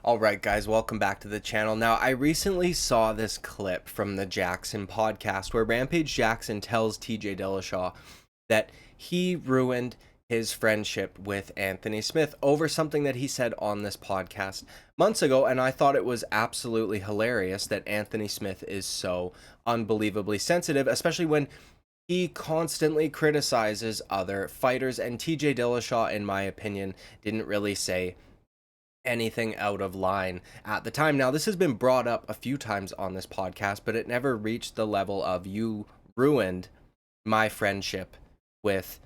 All right, guys, welcome back to the channel. Now, I recently saw this clip from the Jackson podcast where Rampage Jackson tells TJ Dillishaw that he ruined his friendship with Anthony Smith over something that he said on this podcast months ago, and I thought it was absolutely hilarious that Anthony Smith is so unbelievably sensitive, especially when he constantly criticizes other fighters, and TJ Dillishaw, in my opinion, didn't really say anything out of line at the time. Now, this has been brought up a few times on this podcast, but it never reached the level of "you ruined my friendship with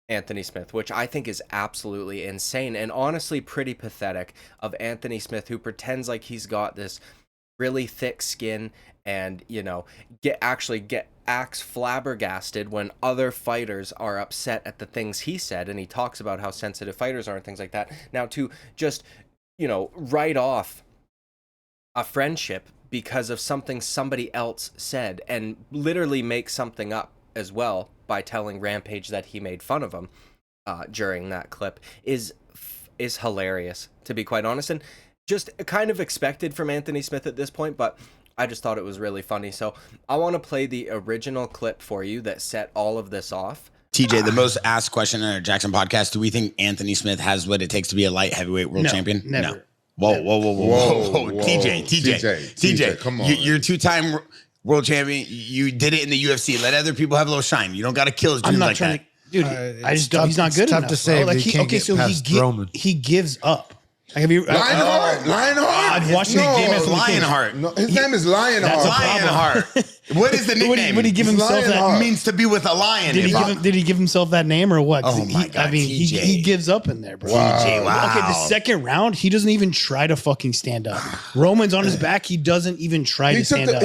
Anthony Smith," which I think is absolutely insane and honestly pretty pathetic of Anthony Smith, who pretends like he's got this really thick skin and, you know, acts flabbergasted when other fighters are upset at the things he said, and he talks about how sensitive fighters are and things like that. Now, to just, you know, write off a friendship because of something somebody else said and literally make something up as well by telling Rampage that he made fun of him during that clip is hilarious, to be quite honest, and just kind of expected from Anthony Smith at this point, but I just thought it was really funny. So I want to play the original clip for you that set all of this off. TJ, the most asked question on our Jackson podcast: do we think Anthony Smith has what it takes to be a light heavyweight world champion? Never. No. Whoa. TJ, come on. You're a two-time world champion. You did it in the UFC. Let other people have a little shine. You don't got to kill his dreams like that. Dude, I just don't. He's not good tough enough to say. Bro. Like Roman. He gives up. Like, have you Lionheart? I've watched the game as a kid. Lionheart. No, his name is Lionheart. Lionheart. What is the nickname? Would he give himself that? It means to be with a lion. Did he give himself that name or what? Oh my God, I mean, TJ. he gives up in there, bro. Wow. Okay, the second round, he doesn't even try to fucking stand up. Roman's on his back. He doesn't even try to stand up.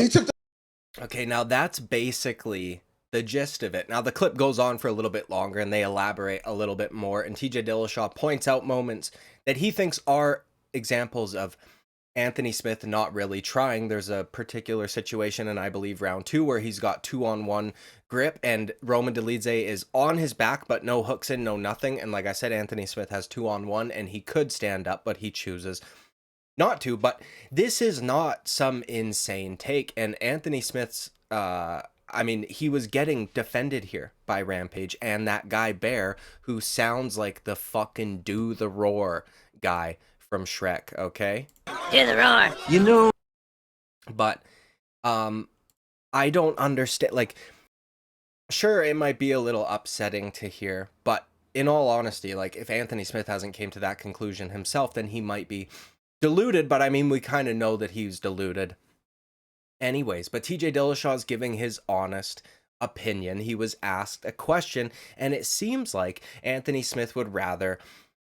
Okay, now that's basically the gist of it. Now, the clip goes on for a little bit longer, and they elaborate a little bit more, and TJ Dillishaw points out moments that he thinks are examples of Anthony Smith not really trying. There's a particular situation in, I believe, round 2 where he's got 2-on-1 grip and Roman Dolidze is on his back, but no hooks in, no nothing. And like I said, Anthony Smith has 2-on-1 and he could stand up, but he chooses not to. But this is not some insane take. And Anthony Smith's, I mean, he was getting defended here by Rampage and that guy Bear, who sounds like the fucking Do the Roar guy from Shrek, okay? Do the roar. You know. But I don't understand, like, sure, it might be a little upsetting to hear, but in all honesty, like, if Anthony Smith hasn't came to that conclusion himself, then he might be deluded, but I mean, we kind of know that he's deluded anyways. But TJ Dillishaw is giving his honest opinion. He was asked a question, and it seems like Anthony Smith would rather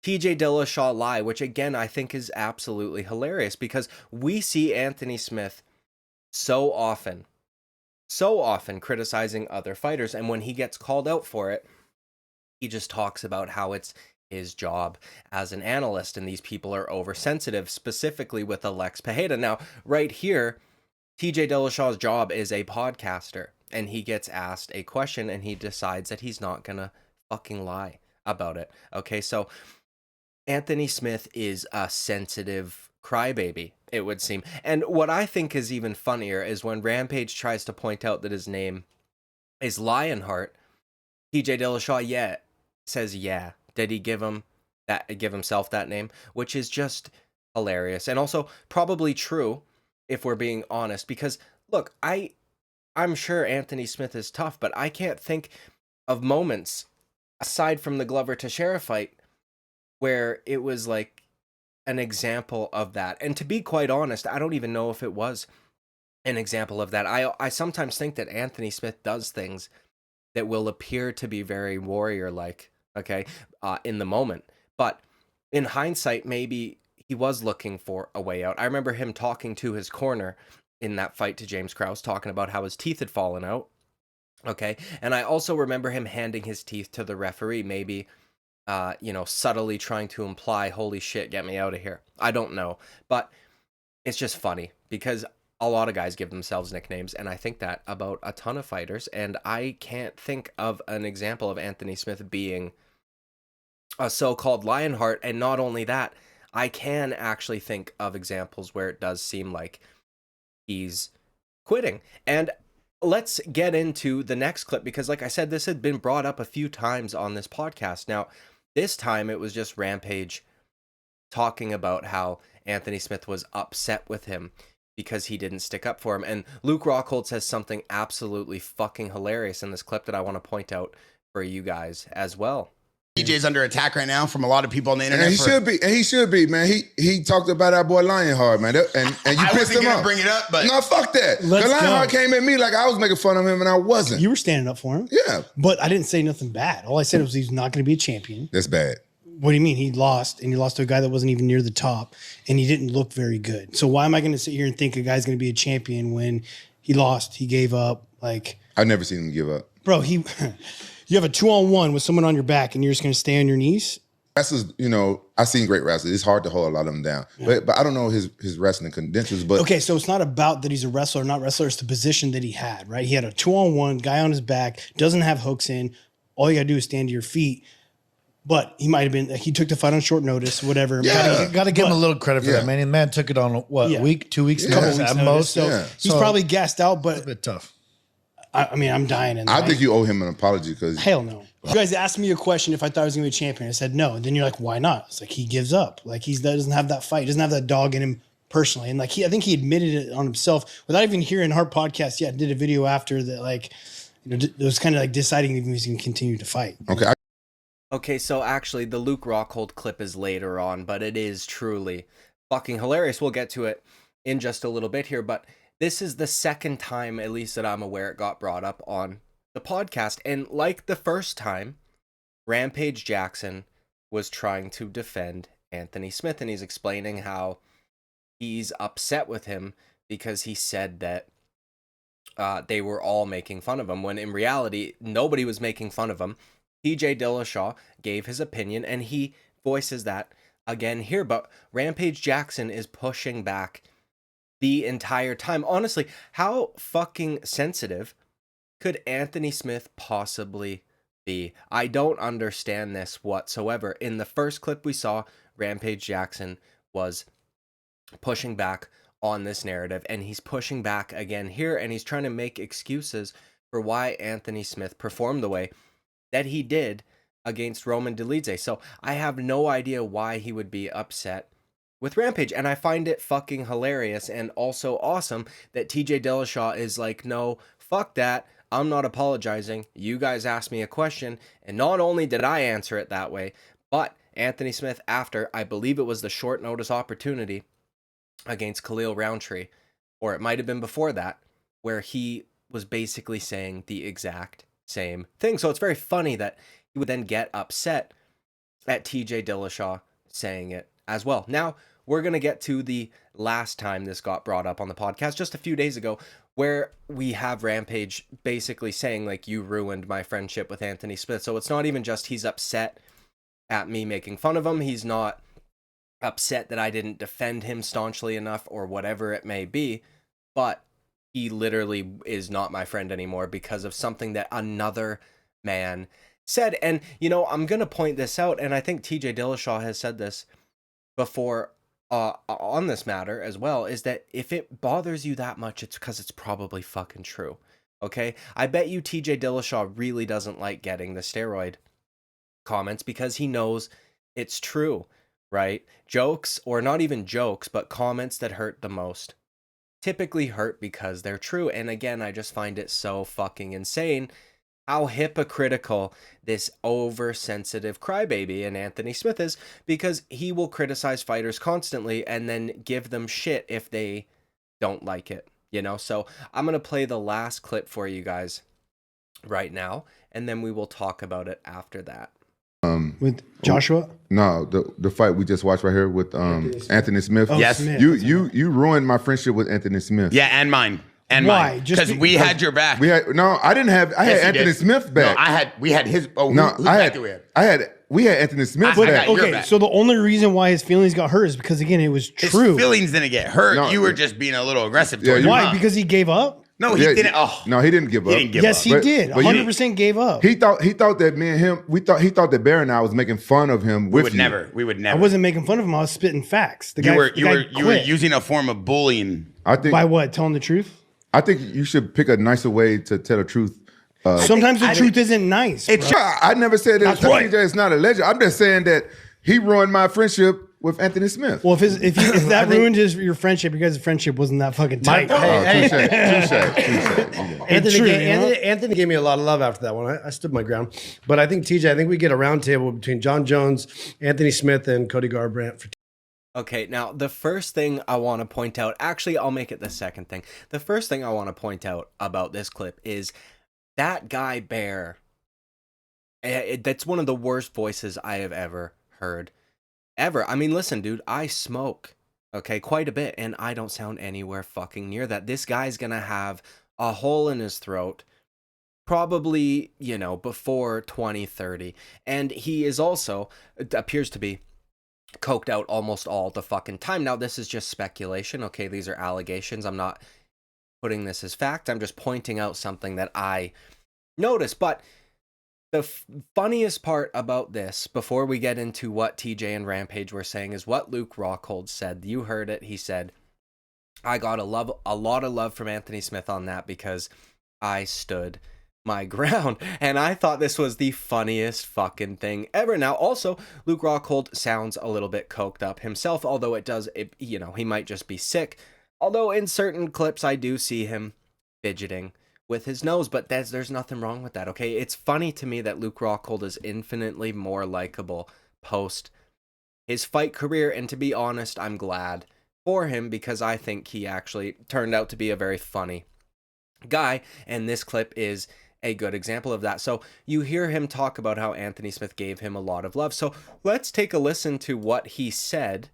TJ Dillishaw lie, which again I think is absolutely hilarious because we see Anthony Smith so often criticizing other fighters, and when he gets called out for it, he just talks about how it's his job as an analyst and these people are oversensitive, specifically with Alex Pajeda. Now, right here, TJ Dillishaw's job is a podcaster, and he gets asked a question and he decides that he's not gonna fucking lie about it. Okay, so Anthony Smith is a sensitive crybaby, it would seem. And what I think is even funnier is when Rampage tries to point out that his name is Lionheart, TJ Dillishaw says yeah. Did he give himself that name? Which is just hilarious. And also probably true, if we're being honest, because look, I'm sure Anthony Smith is tough, but I can't think of moments aside from the Glover Teixeira fight where it was like an example of that. And to be quite honest, I don't even know if it was an example of that. I sometimes think that Anthony Smith does things that will appear to be very warrior-like, okay, in the moment. But in hindsight, maybe he was looking for a way out. I remember him talking to his corner in that fight to James Krause, talking about how his teeth had fallen out, okay? And I also remember him handing his teeth to the referee, maybe you know, subtly trying to imply, holy shit, get me out of here. I don't know. But it's just funny because a lot of guys give themselves nicknames, and I think that about a ton of fighters, and I can't think of an example of Anthony Smith being a so-called Lionheart. And not only that, I can actually think of examples where it does seem like he's quitting. And let's get into the next clip because, like I said, this had been brought up a few times on this podcast. Now, this time it was just Rampage talking about how Anthony Smith was upset with him because he didn't stick up for him. And Luke Rockhold says something absolutely fucking hilarious in this clip that I want to point out for you guys as well. TJ's under attack right now from a lot of people on the internet. And he should be, man. He talked about our boy Lionheart, man. And you pissed him off. Bring it up, but no, fuck that. The Lionheart came at me like I was making fun of him, and I wasn't. You were standing up for him. Yeah. But I didn't say nothing bad. All I said was he's not going to be a champion. That's bad. What do you mean? He lost, and he lost to a guy that wasn't even near the top, and he didn't look very good. So why am I going to sit here and think a guy's going to be a champion when he lost, he gave up? Like, I've never seen him give up. Bro, you have a 2-on-1 with someone on your back, and you're just going to stay on your knees? Wrestlers, I've seen great wrestlers. It's hard to hold a lot of them down. Yeah. But I don't know his wrestling credentials. But okay, so it's not about that he's a wrestler or not wrestler. It's the position that he had, right? He had a 2-on-1, guy on his back, doesn't have hooks in. All you got to do is stand to your feet. But he might have been, he took the fight on short notice, whatever. Yeah. Got to give him a little credit for that, man. The man took it on, what, a week, 2 weeks, couple weeks at notice. most. So he's probably gassed out, but a bit tough. I mean, I'm dying. I think you owe him an apology because hell no. You guys asked me a question if I thought he was going to be a champion. I said no. And then you're like, why not? It's like he gives up. Like he doesn't have that fight. He doesn't have that dog in him personally. And like I think he admitted it on himself without even hearing our podcast yet. Did a video after that, like, it was kind of like deciding if he was going to continue to fight. Okay. Okay, so actually the Luke Rockhold clip is later on, but it is truly fucking hilarious. We'll get to it in just a little bit here, but this is the second time, at least that I'm aware, it got brought up on the podcast. And like the first time, Rampage Jackson was trying to defend Anthony Smith, and he's explaining how he's upset with him because he said that they were all making fun of him, when in reality, nobody was making fun of him. TJ Dillishaw gave his opinion, and he voices that again here. But Rampage Jackson is pushing back the entire time. Honestly, how fucking sensitive could Anthony Smith possibly be? I don't understand this whatsoever. In the first clip we saw, Rampage Jackson was pushing back on this narrative, and he's pushing back again here, and he's trying to make excuses for why Anthony Smith performed the way that he did against Roman Dolidze. So I have no idea why he would be upset with Rampage, and I find it fucking hilarious and also awesome that TJ Dillishaw is like, no, fuck that, I'm not apologizing. You guys asked me a question, and not only did I answer it that way, but Anthony Smith, after, I believe it was the short notice opportunity against Khalil Roundtree, or it might have been before that, where he was basically saying the exact same thing. So it's very funny that he would then get upset at TJ Dillishaw saying it as well. Now, we're going to get to the last time this got brought up on the podcast, just a few days ago, where we have Rampage basically saying, like, you ruined my friendship with Anthony Smith. So it's not even just he's upset at me making fun of him. He's not upset that I didn't defend him staunchly enough or whatever it may be, but he literally is not my friend anymore because of something that another man said. And, I'm going to point this out, and I think TJ Dillishaw has said this before on this matter as well, is that if it bothers you that much, it's because it's probably fucking true. Okay? I bet you TJ Dillishaw really doesn't like getting the steroid comments because he knows it's true, right? Jokes, or not even jokes, but comments that hurt the most typically hurt because they're true. And again, I just find it so fucking insane how hypocritical this oversensitive crybaby in Anthony Smith is, because he will criticize fighters constantly and then give them shit if they don't like it, So I'm going to play the last clip for you guys right now, and then we will talk about it after that. With Joshua? No, the fight we just watched right here with Anthony Smith. Oh, yes, Smith. You ruined my friendship with Anthony Smith. Yeah, and mine. And why? mine. Because we had your back. I didn't have. I had Anthony Smith back. No, we had his. Oh, no, whose back do we have? We had Anthony Smith I back. got your Okay, back. so the only reason why his feelings got hurt is because, again, it was His true. feelings didn't get hurt. No. You were just being a little aggressive Yeah, towards him. Why? Huh? Because he gave up? No, he didn't. Oh, no, he didn't give up. He didn't give Yes, up. he did. but you- 100% gave up. He thought that me and him. He thought that Bear and I was making fun of him. We would never. We would never. I wasn't making fun of him. I was spitting facts. The You guy, were the guy you were quit. using a form of bullying. I think. By what? Telling the truth? I think you should pick a nicer way to tell the truth. Sometimes the truth isn't nice. It's bro. I never said that That's right. TJ is not a legend. I'm just saying that he ruined my friendship with Anthony Smith. Well, if that ruined your friendship, your guys' friendship wasn't that fucking tight. Anthony gave me a lot of love after that one. I stood my ground. But I think, TJ, I think we get a round table between John Jones, Anthony Smith, and Cody Garbrandt for Okay, now the first thing I want to point out, actually, I'll make it the second thing. The first thing I want to point out about this clip is that guy Bear. That's one of the worst voices I have ever heard. Ever. I mean, listen, dude, I smoke, okay, quite a bit, and I don't sound anywhere fucking near that. This guy's gonna have a hole in his throat probably, before 2030. And he is also, it appears to be, coked out almost all the fucking time. Now, this is just speculation, okay? These are allegations. I'm not putting this as fact. I'm just pointing out something that I noticed. But the funniest part about this, before we get into what TJ and Rampage were saying, is what Luke Rockhold said. You heard it. He said, I got a lot of love from Anthony Smith on that because I stood my ground. And I thought this was the funniest fucking thing ever. Now, also, Luke Rockhold sounds a little bit coked up himself, although he might just be sick. Although in certain clips, I do see him fidgeting with his nose, but there's nothing wrong with that, okay? It's funny to me that Luke Rockhold is infinitely more likable post his fight career, and to be honest, I'm glad for him because I think he actually turned out to be a very funny guy, and this clip is a good example of that. So you hear him talk about how Anthony Smith gave him a lot of love. So let's take a listen to what he said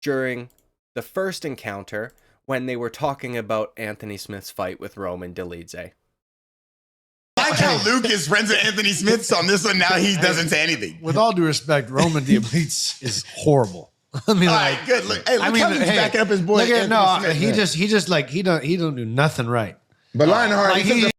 during the first encounter when they were talking about Anthony Smith's fight with Roman Dillishaw. I like how Luke is friends with Anthony Smith, so on this one now he doesn't say anything. With all due respect, Roman Diabetes is horrible. I mean, All right, good. Look, how he's backing up his boy. Look at, Anthony Smith, he just like he don't do nothing right. But Lionheart, Like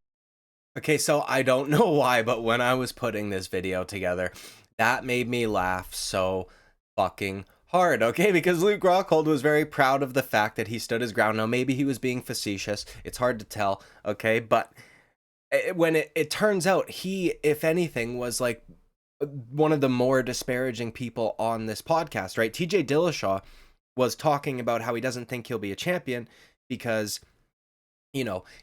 Okay, so I don't know why, but when I was putting this video together, that made me laugh so fucking hard, okay? Because Luke Rockhold was very proud of the fact that he stood his ground. Now, maybe he was being facetious. It's hard to tell, okay? But when it turns out he, if anything, was like one of the more disparaging people on this podcast, right? TJ Dillishaw was talking about how he doesn't think he'll be a champion because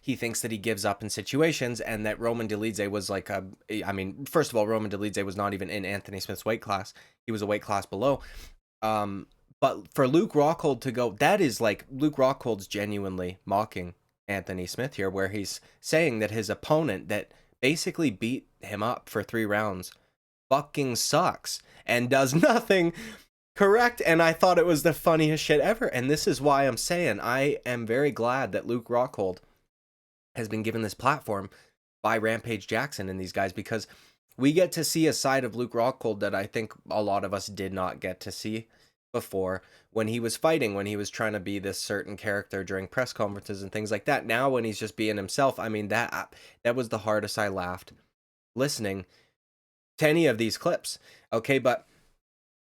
he thinks that he gives up in situations, and that Roman Dillishaw was like first of all, Roman Dillishaw was not even in Anthony Smith's weight class. He was a weight class below. But for Luke Rockhold to go, that is like Luke Rockhold's genuinely mocking Anthony Smith here, where he's saying that his opponent that basically beat him up for 3 rounds fucking sucks and does nothing correct. And I thought it was the funniest shit ever. And this is why I'm saying I am very glad that Luke Rockhold has been given this platform by Rampage Jackson and these guys, because we get to see a side of Luke Rockhold that I think a lot of us did not get to see before when he was fighting, when he was trying to be this certain character during press conferences and things like that. Now when he's just being himself, I mean, that was the hardest I laughed listening to any of these clips. Okay, but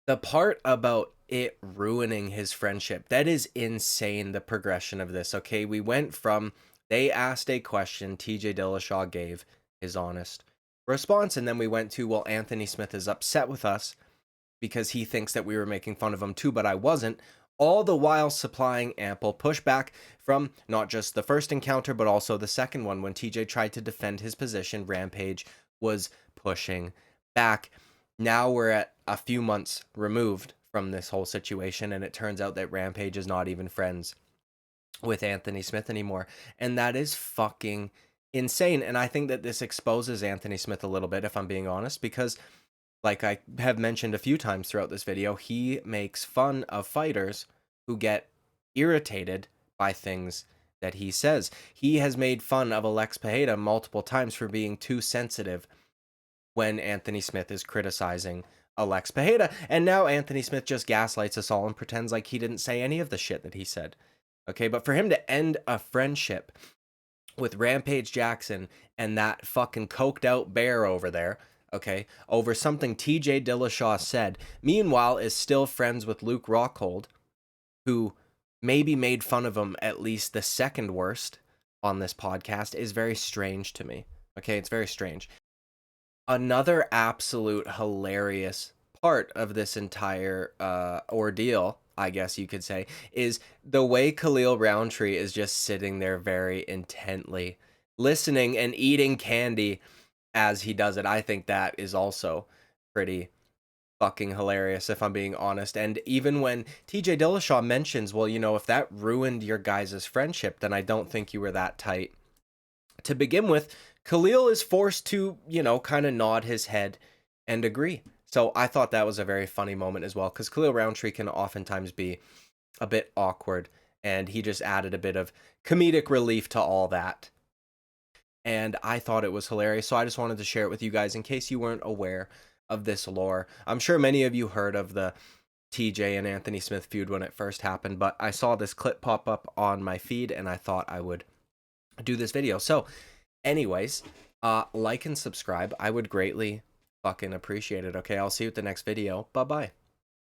the part about it ruining his friendship, that is insane, the progression of this. Okay, we went from, they asked a question, TJ Dillishaw gave his honest response, and then we went to, well, Anthony Smith is upset with us because he thinks that we were making fun of him too, but I wasn't, all the while supplying ample pushback from not just the first encounter, but also the second one. When TJ tried to defend his position, Rampage was pushing back. Now we're at a few months removed from this whole situation, and it turns out that Rampage is not even friends with Anthony Smith anymore, and that is fucking insane. And I think that this exposes Anthony Smith a little bit, if I'm being honest, because like I have mentioned a few times throughout this video, he makes fun of fighters who get irritated by things that he says. He has made fun of Alex Pereira multiple times for being too sensitive when Anthony Smith is criticizing Alex Pereira, and now Anthony Smith just gaslights us all and pretends like he didn't say any of the shit that he said. Okay, but for him to end a friendship with Rampage Jackson and that fucking coked out bear over there, okay, over something TJ Dillishaw said, meanwhile is still friends with Luke Rockhold, who maybe made fun of him at least the second worst on this podcast, is very strange to me. Okay, it's very strange. Another absolute hilarious part of this entire ordeal, I guess you could say, is the way Khalil Roundtree is just sitting there very intently, listening and eating candy as he does it. I think that is also pretty fucking hilarious, if I'm being honest. And even when TJ Dillashaw mentions, well, you know, if that ruined your guys' friendship, then I don't think you were that tight to begin with. Khalil is forced to, you know, kind of nod his head and agree. So I thought that was a very funny moment as well, because Khalil Roundtree can oftentimes be a bit awkward, and he just added a bit of comedic relief to all that. And I thought it was hilarious, so I just wanted to share it with you guys in case you weren't aware of this lore. I'm sure many of you heard of the TJ and Anthony Smith feud when it first happened, but I saw this clip pop up on my feed, and I thought I would do this video. So anyways, like and subscribe. I would greatly fucking appreciate it. Okay, I'll see you at the next video. Bye-bye.